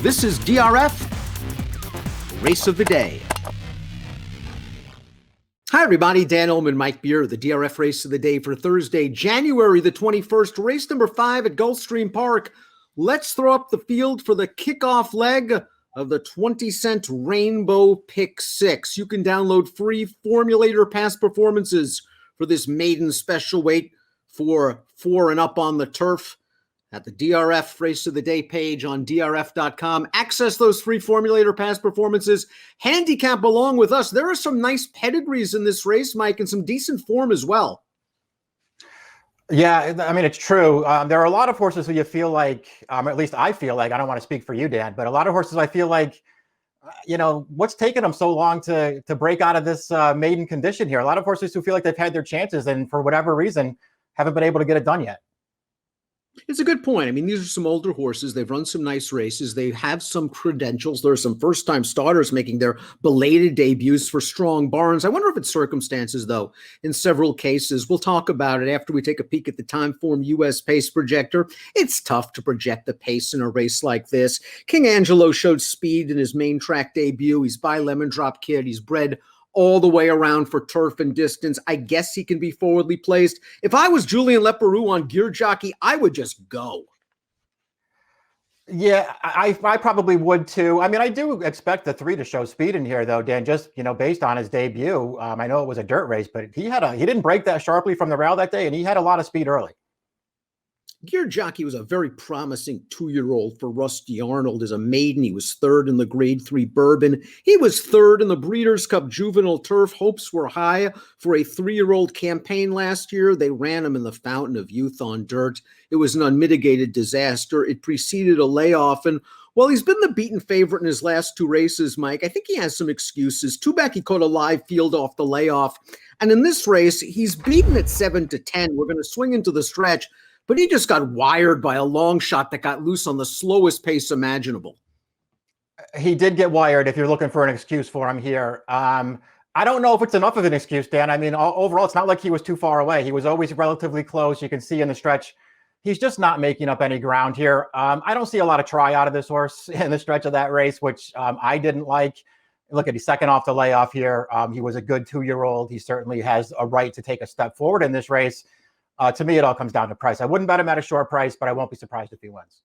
This is DRF Race of the Day. Hi, everybody. Dan Illman and Mike Beer, the DRF Race of the Day for Thursday, January the 21st, race number 5 at Gulfstream Park. Let's throw up the field for the kickoff leg of the 20-cent Rainbow Pick 6. You can download free formulator past performances for this maiden special weight for 4 and up on the turf at the DRF Race of the Day page on DRF.com. Access those free formulator past performances. Handicap along with us. There are some nice pedigrees in this race, Mike, and some decent form as well. Yeah, I mean, it's true. There are a lot of horses who you feel like, at least I feel like, I don't want to speak for you, Dan, but a lot of horses I feel like, what's taken them so long to break out of this maiden condition here? A lot of horses who feel like they've had their chances and for whatever reason haven't been able to get it done yet. It's a good point. I mean, these are some older horses. They've run some nice races. They have some credentials. There are some first-time starters making their belated debuts for strong barns. I wonder if it's circumstances, though, in several cases. We'll talk about it after we take a peek at the Timeform U.S. pace projector. It's tough to project the pace in a race like this. King Angelo showed speed in his main track debut. He's by Lemon Drop Kid. He's bred all the way around for turf and distance. I guess he can be forwardly placed. If I was Julien Leparoux on Gear Jockey, I would just go. Yeah, I probably would too. I mean, I do expect the 3 to show speed in here, though, Dan, just, based on his debut. I know it was a dirt race, but he didn't break that sharply from the rail that day, and he had a lot of speed early. Gear Jockey was a very promising 2-year-old for Rusty Arnold as a maiden. He was 3rd in the Grade 3 Bourbon. He was 3rd in the Breeders' Cup Juvenile Turf. Hopes were high for a 3-year-old campaign last year. They ran him in the Fountain of Youth on dirt. It was an unmitigated disaster. It preceded a layoff, and while he's been the beaten favorite in his last 2 races, Mike, I think he has some excuses. Too bad he caught a live field off the layoff. And in this race, he's beaten at 7-10. We're going to swing into the stretch, but he just got wired by a long shot that got loose on the slowest pace imaginable. He did get wired if you're looking for an excuse for him here. I don't know if it's enough of an excuse, Dan. I mean, overall, it's not like he was too far away. He was always relatively close. You can see in the stretch, he's just not making up any ground here. I don't see a lot of try out of this horse in the stretch of that race, which I didn't like. Look at, he's second off the layoff here. He was a good 2-year-old. He certainly has a right to take a step forward in this race. To me, it all comes down to price. I wouldn't bet him at a short price, but I won't be surprised if he wins.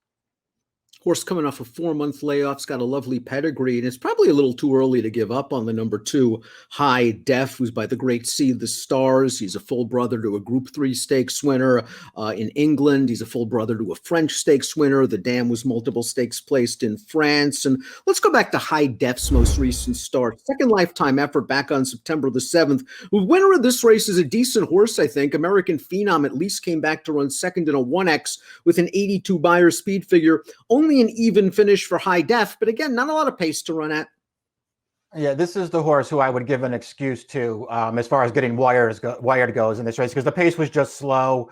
Horse coming off a 4-month layoff. It's got a lovely pedigree, and it's probably a little too early to give up on the number 2, High Def, who's by the great Seed the Stars. He's a full brother to a Group 3 stakes winner in England. He's a full brother to a French stakes winner. The dam was multiple stakes placed in France. And let's go back to High Def's most recent start. Second lifetime effort back on September the 7th. The winner of this race is a decent horse, I think. American Phenom at least came back to run second in a 1X with an 82 buyer speed figure. Only an even finish for High Def, but again, not a lot of pace to run at. Yeah, this is the horse who I would give an excuse to as far as getting wired goes in this race, because the pace was just slow.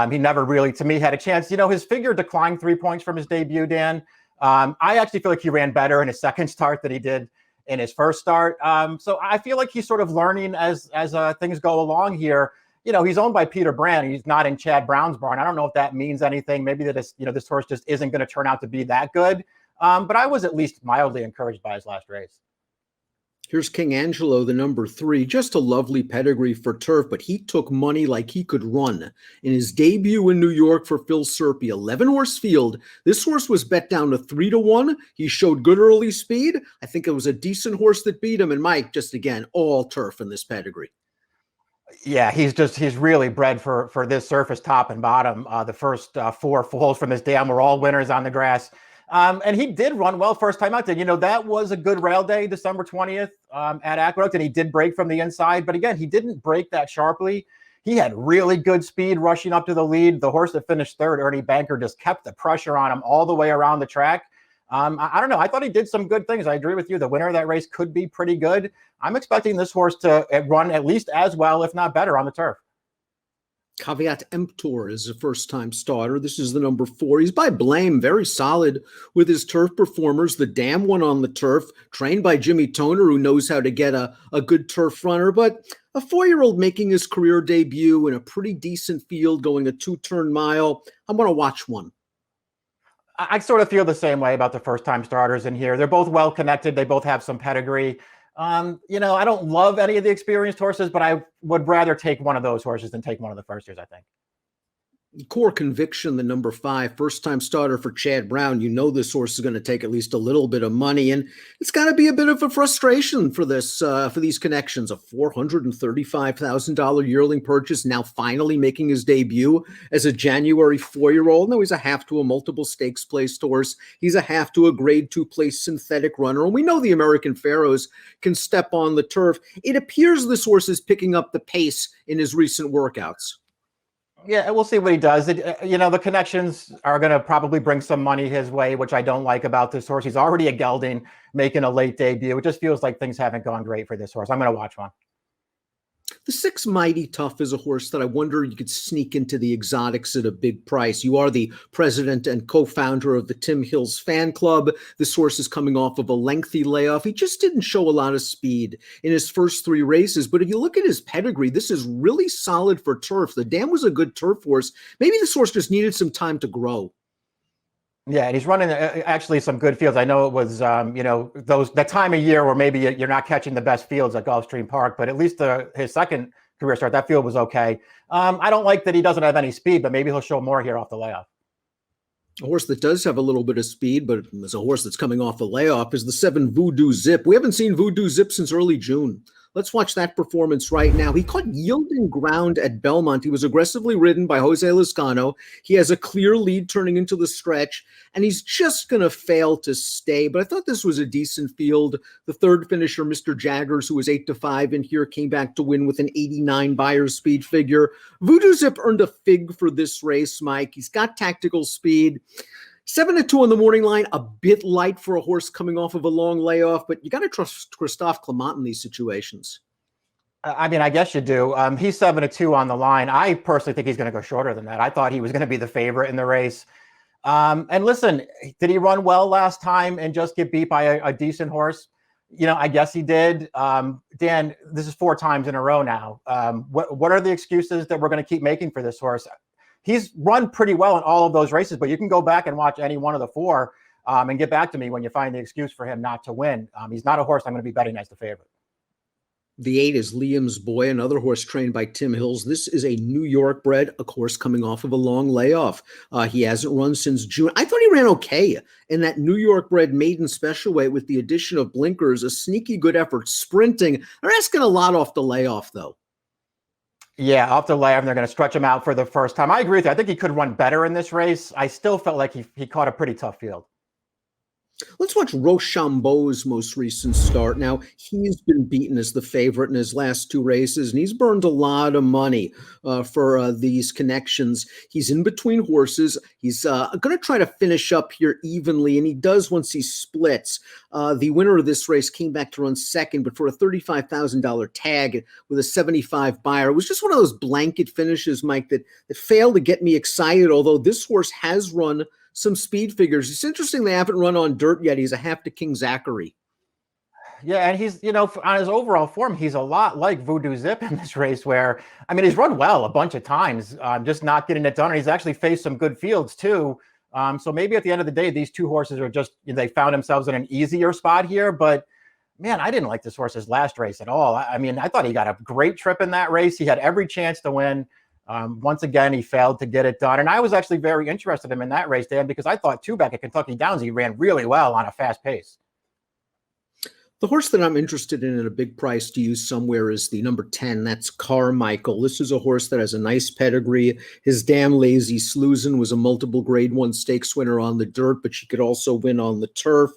He never really, to me, had a chance. His figure declined 3 points from his debut, Dan. I actually feel like he ran better in his second start than he did in his first start. So I feel like he's sort of learning as things go along here. He's owned by Peter Brand. He's not in Chad Brown's barn. I don't know if that means anything. Maybe that this horse just isn't going to turn out to be that good. But I was at least mildly encouraged by his last race. Here's King Angelo, the number 3. Just a lovely pedigree for turf, but he took money like he could run. In his debut in New York for Phil Serpy, 11-horse field, this horse was bet down to 3-1. He showed good early speed. I think it was a decent horse that beat him. And Mike, just again, all turf in this pedigree. Yeah, he's really bred for this surface, top and bottom. The first 4 foals from this dam were all winners on the grass. And he did run well first time out there. That was a good rail day, December 20th at Aqueduct, and he did break from the inside. But again, he didn't break that sharply. He had really good speed rushing up to the lead. The horse that finished 3rd, Ernie Banker, just kept the pressure on him all the way around the track. I don't know. I thought he did some good things. I agree with you. The winner of that race could be pretty good. I'm expecting this horse to run at least as well, if not better, on the turf. Caveat Emptor is a first-time starter. This is the number 4. He's by Blame, very solid with his turf performers. The dam one on the turf, trained by Jimmy Toner, who knows how to get a good turf runner. But a 4-year-old making his career debut in a pretty decent field, going a 2-turn mile. I'm going to watch one. I sort of feel the same way about the first-time starters in here. They're both well-connected. They both have some pedigree. You know, I don't love any of the experienced horses, but I would rather take one of those horses than take one of the first years, I think. Core Conviction, the number 5, first-time starter for Chad Brown. You know this horse is going to take at least a little bit of money, and it's got to be a bit of a frustration for this for these connections. A $435,000 yearling purchase, now finally making his debut as a January 4-year-old. No, he's a half to a multiple stakes placed horse. He's a half to a grade 2 place synthetic runner, and we know the American Pharaohs can step on the turf. It appears this horse is picking up the pace in his recent workouts. Yeah, we'll see what he does. You know, the connections are going to probably bring some money his way, which I don't like about this horse. He's already a gelding, making a late debut. It just feels like things haven't gone great for this horse. I'm going to watch one. The 6 Mighty Tough is a horse that I wonder you could sneak into the exotics at a big price. You are the president and co-founder of the Tim Hills fan club. This horse is coming off of a lengthy layoff. He just didn't show a lot of speed in his first 3 races. But if you look at his pedigree, this is really solid for turf. The dam was a good turf horse. Maybe this horse just needed some time to grow. Yeah, and he's running actually some good fields. I know it was, you know, that time of year where maybe you're not catching the best fields at Gulfstream Park, but at least his second career start, that field was okay. I don't like that he doesn't have any speed, but maybe he'll show more here off the layoff. A horse that does have a little bit of speed, but is a horse that's coming off a layoff, is the 7 Voodoo Zip. We haven't seen Voodoo Zip since early June. Let's watch that performance right now. He caught yielding ground at Belmont. He was aggressively ridden by Jose Lezcano. He has a clear lead turning into the stretch, and he's just going to fail to stay. But I thought this was a decent field. The third finisher, Mr. Jaggers, who was 8-5 in here, came back to win with an 89 buyer's speed figure. Voodoo Zip earned a fig for this race, Mike. He's got tactical speed. 7-2 on the morning line, a bit light for a horse coming off of a long layoff, but you got to trust Christophe Clement in these situations. I mean, I guess you do. He's 7-2 on the line. I personally think he's going to go shorter than that. I thought he was going to be the favorite in the race. And listen, did he run well last time and just get beat by a decent horse? You know, I guess he did. Dan, this is 4 times in a row now. What are the excuses that we're going to keep making for this horse? He's run pretty well in all of those races, but you can go back and watch any one of the 4 and get back to me when you find the excuse for him not to win. He's not a horse I'm going to be betting as the favorite. The 8 is Liam's Boy, another horse trained by Tim Hills. This is a New York bred, a horse coming off of a long layoff. He hasn't run since June. I thought he ran okay in that New York bred maiden special weight with the addition of blinkers, a sneaky good effort sprinting. They're asking a lot off the layoff, though. Yeah, off the layoff, they're going to stretch him out for the first time. I agree with you. I think he could run better in this race. I still felt like he caught a pretty tough field. Let's watch Rochambeau's most recent start. Now, he's been beaten as the favorite in his last 2 races, and he's burned a lot of money for these connections. He's in between horses. He's going to try to finish up here evenly, and he does once he splits. The winner of this race came back to run second, but for a $35,000 tag with a 75 buyer. It was just one of those blanket finishes, Mike, that failed to get me excited, although this horse has run some speed figures. It's interesting they haven't run on dirt yet. He's a half to King Zachary. Yeah, and he's, you know, on his overall form, he's a lot like Voodoo Zip in this race where, I mean, he's run well a bunch of times, just not getting it done. And he's actually faced some good fields too. So maybe at the end of the day, these 2 horses are just, you know, they found themselves in an easier spot here. But man, I didn't like this horse's last race at all. I mean, I thought he got a great trip in that race. He had every chance to win. Once again, he failed to get it done. And I was actually very interested in him in that race, Dan, because I thought 2 back at Kentucky Downs, he ran really well on a fast pace. The horse that I'm interested in at a big price to use somewhere is the number 10. That's Carmichael. This is a horse that has a nice pedigree. His damn lazy Sluzen was a multiple grade 1 stakes winner on the dirt, but she could also win on the turf.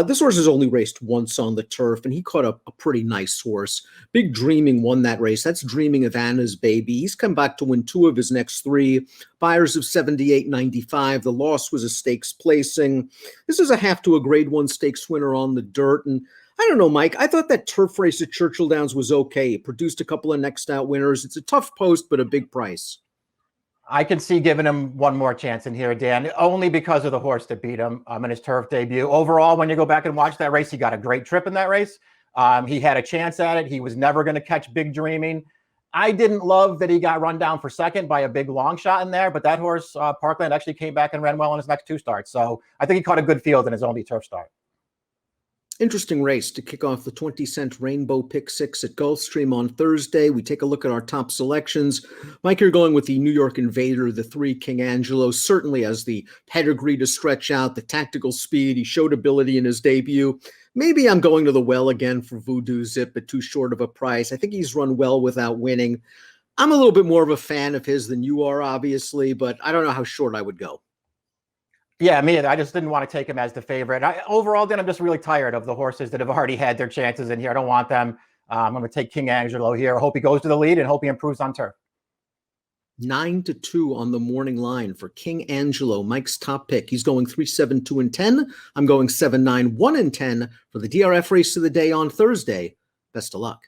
This horse has only raced once on the turf, and he caught a pretty nice horse. Big Dreaming won that race. That's Dreaming of Anna's baby. He's come back to win 2 of his next 3. Buyers of 78.95. The loss was a stakes placing. This is a half to a grade 1 stakes winner on the dirt, and I don't know, Mike. I thought that turf race at Churchill Downs was okay. It produced a couple of next out winners. It's a tough post, but a big price. I can see giving him one more chance in here, Dan, only because of the horse that beat him in his turf debut. Overall, when you go back and watch that race, he got a great trip in that race. He had a chance at it. He was never going to catch Big Dreaming. I didn't love that he got run down for second by a big long shot in there, but that horse, Parkland, actually came back and ran well in his next 2 starts. So I think he caught a good field in his only turf start. Interesting race to kick off the 20-cent Rainbow Pick 6 at Gulfstream on Thursday. We take a look at our top selections. Mike, you're going with the New York Invader, the 3 King Angelo, certainly has the pedigree to stretch out, the tactical speed. He showed ability in his debut. Maybe I'm going to the well again for Voodoo Zip at too short of a price. I think he's run well without winning. I'm a little bit more of a fan of his than you are, obviously, but I don't know how short I would go. Yeah, me either. I just didn't want to take him as the favorite. Overall, then I'm just really tired of the horses that have already had their chances in here. I don't want them. I'm going to take King Angelo here. I hope he goes to the lead and hope he improves on turf. 9-2 on the morning line for King Angelo, Mike's top pick. He's going 3-7, 2-10. I'm going 7-9, 1-10 for the DRF race of the day on Thursday. Best of luck.